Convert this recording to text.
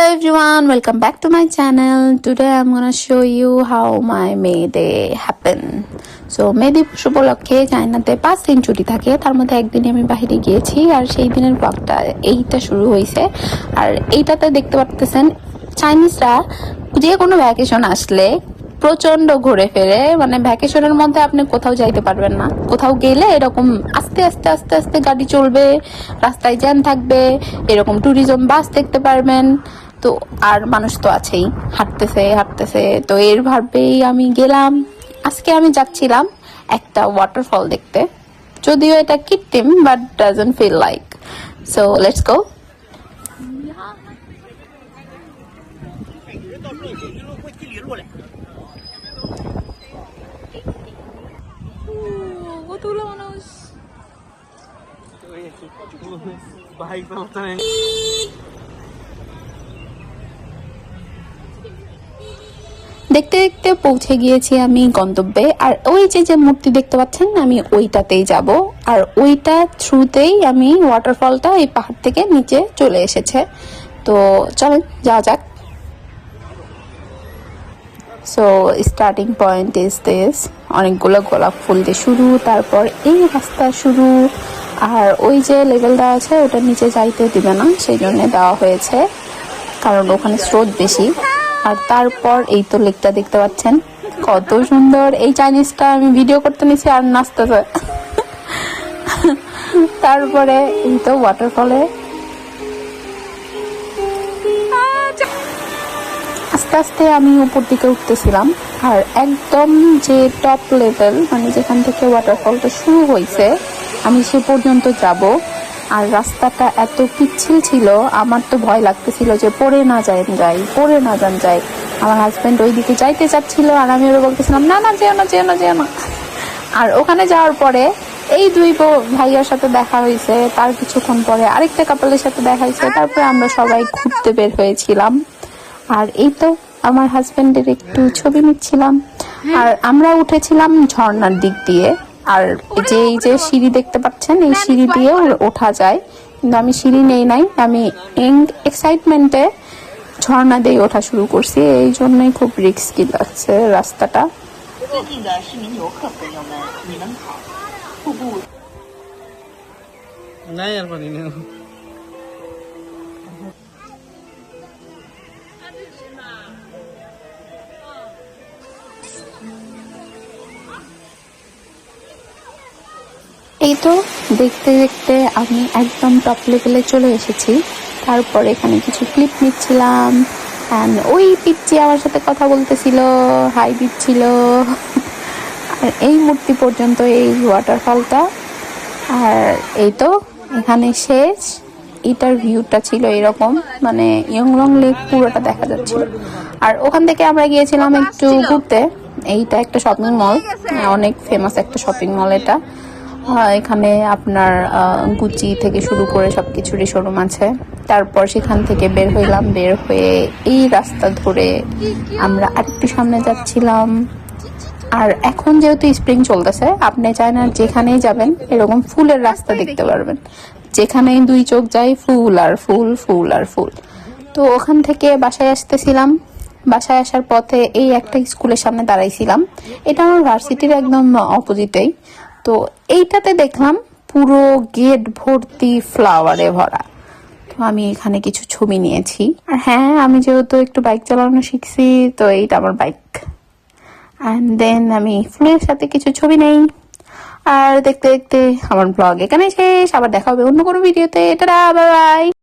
everyone, welcome back to my channel. Today I'm gonna show you how my May Day happened. So May Day উপলক্ষে চায়নাতে 5 দিন ছুটি থাকে, তার মধ্যে একদিন আমি বাইরে গিয়েছি আর সেই দিনের ব্লগটা এইটা শুরু হয়েছে। আর এইটাতে দেখতে পারতেছেন চাইনিজরা যে কোনো ভ্যাকেশন আসলে প্রচন্ড ঘুরে ফেরে, মানে ভ্যাকেশনের মধ্যে আপনি কোথাও যাইতে পারবেন না। কোথাও গেলে এরকম আস্তে আস্তে আস্তে আস্তে গাড়ি চলবে, রাস্তায় জ্যাম থাকবে, এরকম ট্যুরিজম বাস দেখতে পারবেন। তো আর মানুষ তো আছেই, হাঁটতেছে হাঁটতেছে। তো এর ভাবেই আমি গেলাম। আজকে আমি যাচ্ছিলাম একটা ওয়াটারফল দেখতে, যদিও এটা কৃত্রিম but doesn't feel like. So let's go. কতগুলো মানুষ, দেখতে দেখতে পৌঁছে গিয়েছি আমি গন্তব্যে। আর ওই যে মূর্তি দেখতে পাচ্ছেন, আমি ওইটাতেই যাব। আর ওইটা থ্রুতেই আমি ওয়াটারফলটা এই পাহাড় থেকে নিচে চলে এসেছে। তো চলেন যাওয়া যাক। So starting point is this, অনেকগুলো গোলাপ ফুল দিয়ে শুরু, তারপর এই রাস্তা শুরু। আর ওই যে লেভেল দেওয়া আছে ওটার নিচে যাইতে দিবে না, সেই জন্য দেওয়া হয়েছে, কারণ ওখানে স্রোত বেশি। আর তারপর এই তো লেকটা দেখতে পাচ্ছেন, কত সুন্দর। এই চাইনিজটা আমি ভিডিও করতে নিছি আর নাচতেছে। তারপরে এই তো ওয়াটারফলে আস্তে আস্তে আমি উপর দিকে উঠতেছিলাম। আর একদম যে টপ লেভেল, মানে যেখান থেকে ওয়াটারফলটা শুরু হয়েছে, আমি সে পর্যন্ত যাব। আর রাস্তাটা এত পিচ্ছিল ছিল, আমার তো ভয় লাগতেছিল যে পড়ে না যাই। আমার হাজবেন্ড ওই দিকে যাইতে চাচ্ছিল আর আমি ওরা বলতেছিলাম না না যেও না। আর ওখানে যাওয়ার পরে এই দুই ভাইয়ার সাথে দেখা হয়েছে, তার কিছুক্ষণ পরে আরেকটা কাপলের সাথে দেখা হয়েছে। তারপরে আমরা সবাই ঘুরতে বের হয়েছিলাম। আর এই তো আমার হাজবেন্ডের একটু ছবি নিচ্ছিলাম। আর আমরা উঠেছিলাম ঝর্ণার দিক দিয়ে। আর এই যে সিঁড়ি দেখতে পাচ্ছেন, এই সিঁড়ি দিয়ে ওঠা যায়, কিন্তু আমি সিঁড়ি নেই নাই, আমি এক্সাইটমেন্টে ঝর্ণা দিয়ে ওঠা শুরু করছি। এই জন্যই খুব রিস্কি লাগছে রাস্তাটা। এই তো দেখতে দেখতে আমি একদম টপ লেভেলে চলে এসেছি। তারপর এখানে কিছু ক্লিপ নিচ্ছিলাম। অ্যান্ড ওই পিচ্চি আমার সাথে কথা বলতেছিল, হাই দিচ্ছিল। আর এই মূর্তি পর্যন্ত এই ওয়াটারফলটা। আর এই তো এখানে শেষ। এটার ভিউটা ছিল এরকম, মানে ইয়ংলং লেক পুরোটা দেখা যাচ্ছিল। আর ওখান থেকে আমরা গিয়েছিলাম একটু ঘুরতে। এইটা একটা শপিং মল, অনেক ফেমাস একটা শপিং মল এটা। এখানে আপনার গুচি থেকে শুরু করে সবকিছুরই শোরুম আছে। তারপর সেখান থেকে বের হয়ে এই রাস্তা ধরে আমরা আরেকটু সামনে যাচ্ছিলাম। আর এখন যেহেতু স্প্রিং চলতেছে, আপনি চায়নার যেখানেই যাবেন এরকম ফুলের রাস্তা দেখতে পারবেন, যেখানেই দুই চোখ যায় ফুল আর ফুল। তো ওখান থেকে বাসায় আসতেছিলাম। বাসায় আসার পথে এই একটা স্কুলের সামনে দাঁড়াইছিলাম, এটা আমার ভার্সিটির একদম অপোজিটেই। তো এইটাতে দেখলাম পুরো গেট ভর্তি ফ্লাওয়ারে ভরা। তো আমি এখানে কিছু ছবি নিয়েছি। আর হ্যাঁ, আমি যেহেতু একটু বাইক চালানো শিখছি, তো এইটা আমার বাইক। অ্যান্ড দেন আমি ফুলের সাথে কিছু ছবি নেই। আর দেখতে দেখতে আমার ব্লগ এখানে শেষ। আবার দেখা হবে অন্য কোনো ভিডিওতে। Tata, bye bye.